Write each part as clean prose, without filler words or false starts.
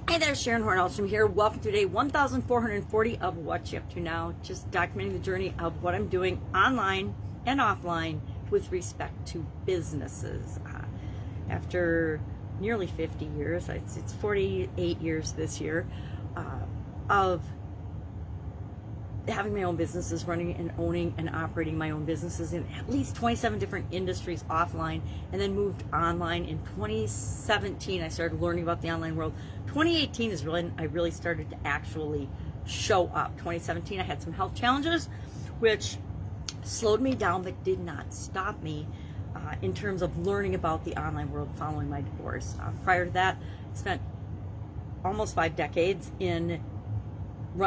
Hey there, Sharon Horne-Ellstrom here. Welcome to day 1440 of What You Up To Now, just documenting the journey of what I'm doing online and offline with respect to businesses. After nearly 50 years, it's 48 years this year, of having my own businesses, running and owning and operating my own businesses in at least 27 different industries offline, and then moved online in 2017. I started learning about the online world. 2018 is when I really started to actually show up. 2017, I had some health challenges, which slowed me down but did not stop me in terms of learning about the online world following my divorce. Prior to that, I spent almost 5 decades in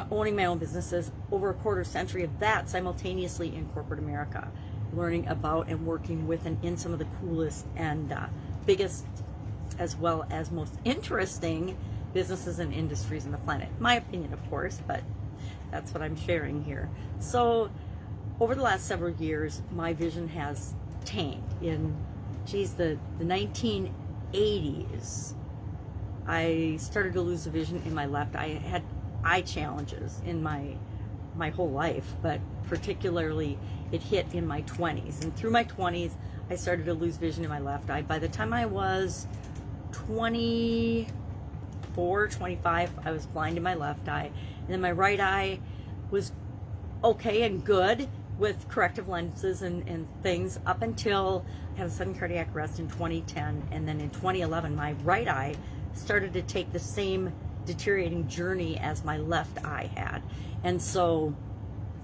owning my own businesses, over a quarter century of that simultaneously in corporate America, learning about and working with and in some of the coolest and biggest as well as most interesting businesses and industries on the planet. My opinion, of course, but that's what I'm sharing here. So over the last several years, my vision has tanked. In the 1980s, I started to lose the vision in my left eye. I had eye challenges in my whole life, but particularly it hit in my 20s. And through my 20s, I started to lose vision in my left eye. By the time I was 24, 25, I was blind in my left eye. And then my right eye was okay and good with corrective lenses and things up until I had a sudden cardiac arrest in 2010. And then in 2011, my right eye started to take the same deteriorating journey as my left eye had. And so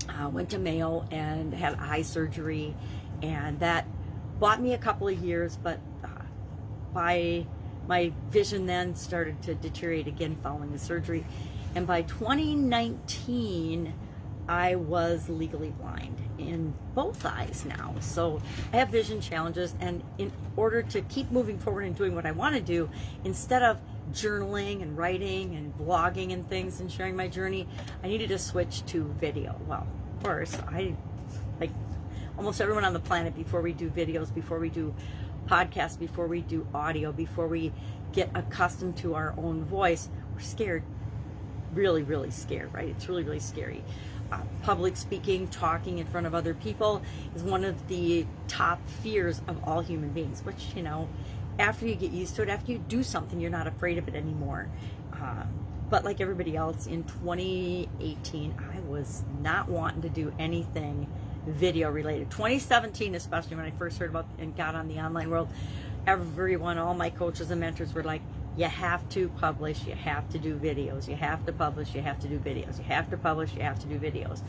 I went to Mayo and had eye surgery, and that bought me a couple of years, but my vision then started to deteriorate again following the surgery. And by 2019, I was legally blind in both eyes now. So I have vision challenges, and in order to keep moving forward and doing what I want to do, instead of journaling and writing and blogging and things and sharing my journey, I needed to switch to video. Well, of course, I, like almost everyone on the planet, before we do videos, before we do podcasts, before we do audio, before we get accustomed to our own voice, we're scared, really, really scared, right? It's really, really scary. Public speaking, talking in front of other people is one of the top fears of all human beings, which, you know, after you get used to it, after you do something, you're not afraid of it anymore. But like everybody else, in 2018, I was not wanting to do anything video related. 2017, especially when I first heard about and got on the online world, everyone, all my coaches and mentors were like, you have to publish, you have to do videos, you have to publish, you have to do videos, you have to publish, you have to do videos.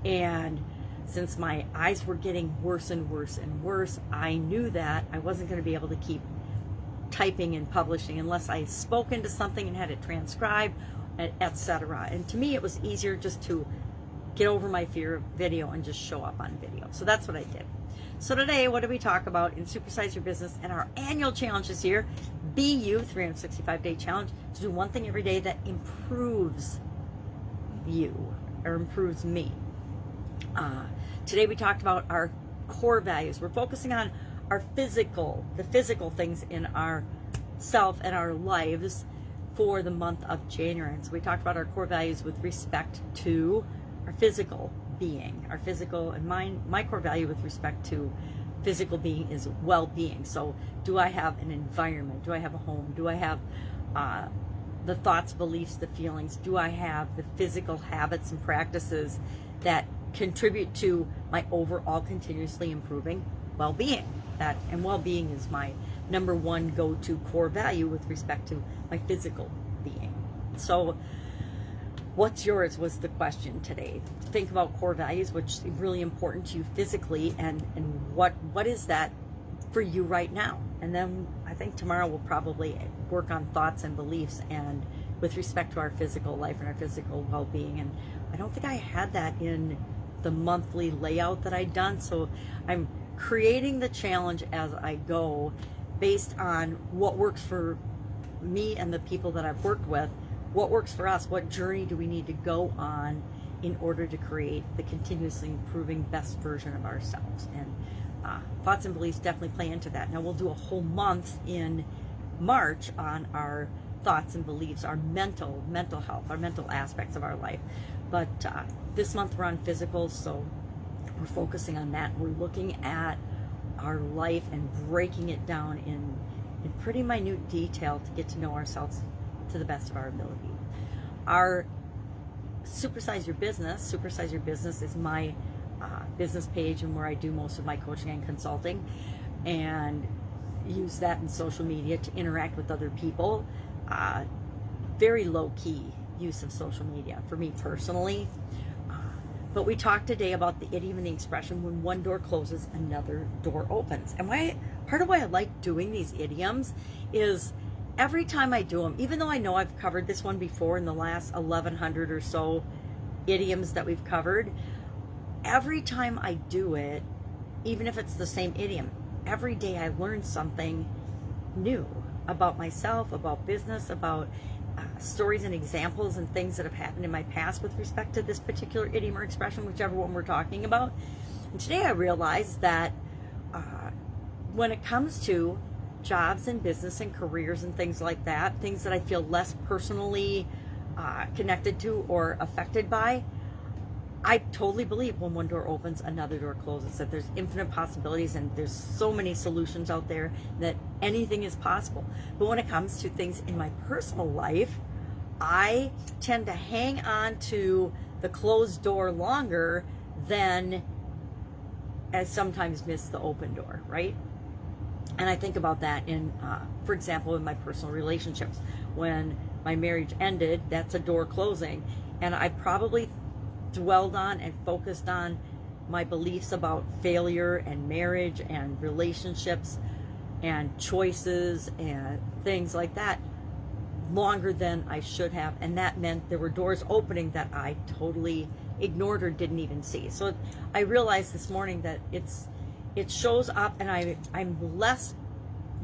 And since my eyes were getting worse and worse and worse, I knew that I wasn't going to be able to keep typing and publishing unless I spoke into something and had it transcribed, etc. And to me, it was easier just to get over my fear of video and just show up on video. So that's what I did. So today, what do we talk about in Supersize Your Business and our annual challenge this year? Be You 365-day challenge, to do one thing every day that improves you or improves me. Today we talked about our core values. We're focusing on our the physical things in our self and our lives for the month of January. And so we talked about our core values with respect to our physical being, our physical, and my core value with respect to physical being is well-being. So do I have an environment? Do I have a home? Do I have the thoughts, beliefs, the feelings? Do I have the physical habits and practices that contribute to my overall continuously improving well-being? And well-being is my number one go-to core value with respect to my physical being. So what's yours was the question today. Think about core values, which is really important to you physically, and what is that for you right now? And then I think tomorrow we'll probably work on thoughts and beliefs and with respect to our physical life and our physical well-being. And I don't think I had that in the monthly layout that I'd done, so I'm creating the challenge as I go based on what works for me and the people that I've worked with. What works for us? What journey do we need to go on in order to create the continuously improving best version of ourselves? And thoughts and beliefs definitely play into that. Now we'll do a whole month in march on our thoughts and beliefs, our mental health, our mental aspects of our life. But this month we're on physical, so we're focusing on that. We're looking at our life and breaking it down in pretty minute detail to get to know ourselves to the best of our ability. Our Supersize Your Business is my business page, and where I do most of my coaching and consulting, and use that in social media to interact with other people. Very low-key use of social media for me personally. But we talked today about the idiom and the expression, when one door closes, another door opens. And part of why I like doing these idioms is every time I do them, even though I know I've covered this one before in the last 1,100 or so idioms that we've covered, every time I do it, even if it's the same idiom, every day I learn something new about myself, about business, about stories and examples and things that have happened in my past with respect to this particular idiom or expression, whichever one we're talking about. And today I realized that when it comes to jobs and business and careers and things like that, things that I feel less personally connected to or affected by, I totally believe when one door opens, another door closes, that there's infinite possibilities and there's so many solutions out there that anything is possible. But when it comes to things in my personal life, I tend to hang on to the closed door longer than as sometimes miss the open door, right? And I think about that in, for example, in my personal relationships. When my marriage ended, that's a door closing. And I probably dwelled on and focused on my beliefs about failure and marriage and relationships and choices and things like that longer than I should have. And that meant there were doors opening that I totally ignored or didn't even see. So I realized this morning that it shows up, and I'm less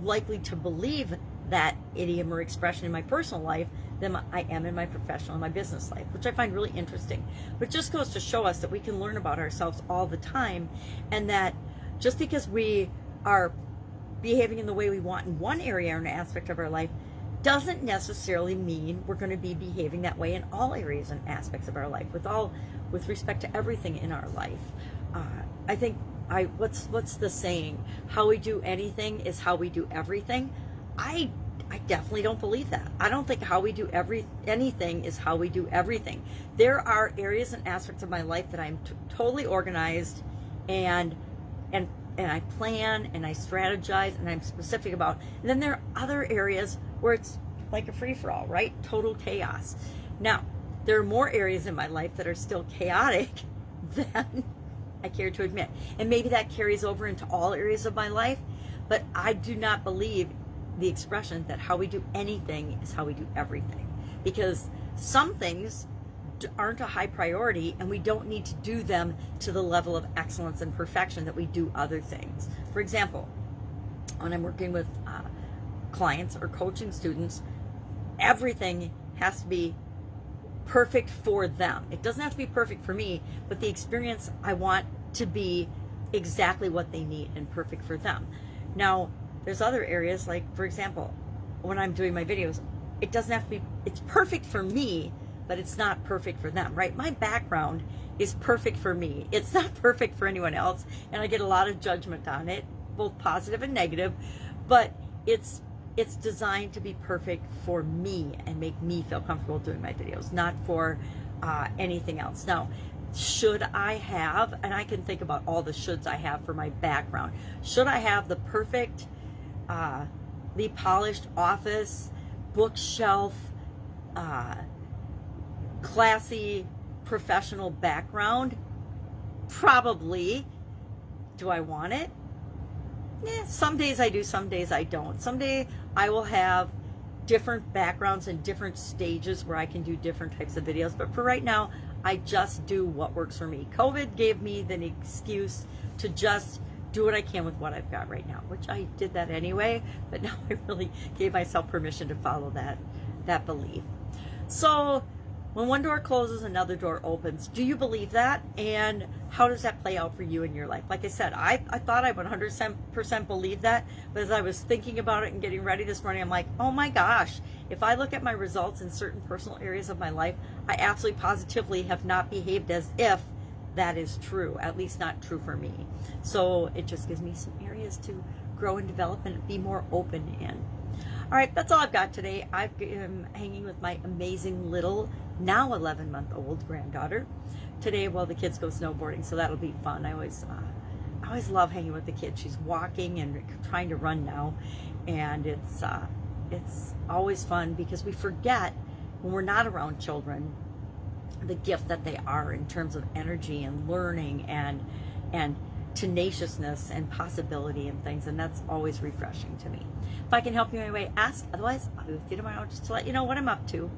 likely to believe that idiom or expression in my personal life than I am in my professional and my business life, which I find really interesting. But it just goes to show us that we can learn about ourselves all the time, and that just because we are behaving in the way we want in one area or an aspect of our life doesn't necessarily mean we're going to be behaving that way in all areas and aspects of our life, with respect to everything in our life. I think what's the saying? How we do anything is how we do everything. I definitely don't believe that. I don't think how we do anything is how we do everything. There are areas and aspects of my life that I'm totally organized and I plan and I strategize and I'm specific about. And then there are other areas where it's like a free-for-all, right? Total chaos. Now, there are more areas in my life that are still chaotic than I care to admit. And maybe that carries over into all areas of my life, but I do not believe the expression that how we do anything is how we do everything, because some things aren't a high priority and we don't need to do them to the level of excellence and perfection that we do other things. For example, when I'm working with clients or coaching students, everything has to be perfect for them. It doesn't have to be perfect for me, but the experience I want to be exactly what they need and perfect for them. Now, there's other areas, like, for example, when I'm doing my videos, it doesn't have to be, it's perfect for me, but it's not perfect for them, right? My background is perfect for me. It's not perfect for anyone else, and I get a lot of judgment on it, both positive and negative, but it's designed to be perfect for me and make me feel comfortable doing my videos, not for anything else. Now, should I have, and I can think about all the shoulds I have for my background, should I have the perfect, the polished office, bookshelf, classy, professional background? Probably. Do I want it? Yeah, some days I do, some days I don't. Someday I will have different backgrounds and different stages where I can do different types of videos. But for right now, I just do what works for me. COVID gave me the excuse to just do what I can with what I've got right now, which I did that anyway, but now I really gave myself permission to follow that belief. So When one door closes, another door opens. Do you believe that? And how does that play out for you in your life? Like I said, I thought I 100% believed that, but as I was thinking about it and getting ready this morning, I'm like, oh my gosh, if I look at my results in certain personal areas of my life, I absolutely positively have not behaved as if that is true, at least not true for me. So it just gives me some areas to grow and develop and be more open in. All right, that's all I've got today. I am hanging with my amazing little, now 11-month-old granddaughter today while the kids go snowboarding, so that'll be fun. I always love hanging with the kids. She's walking and trying to run now, and it's always fun because we forget when we're not around children the gift that they are in terms of energy and learning and tenaciousness and possibility and things, and that's always refreshing to me. If I can help you in any way, ask. Otherwise, I'll be with you tomorrow just to let you know what I'm up to.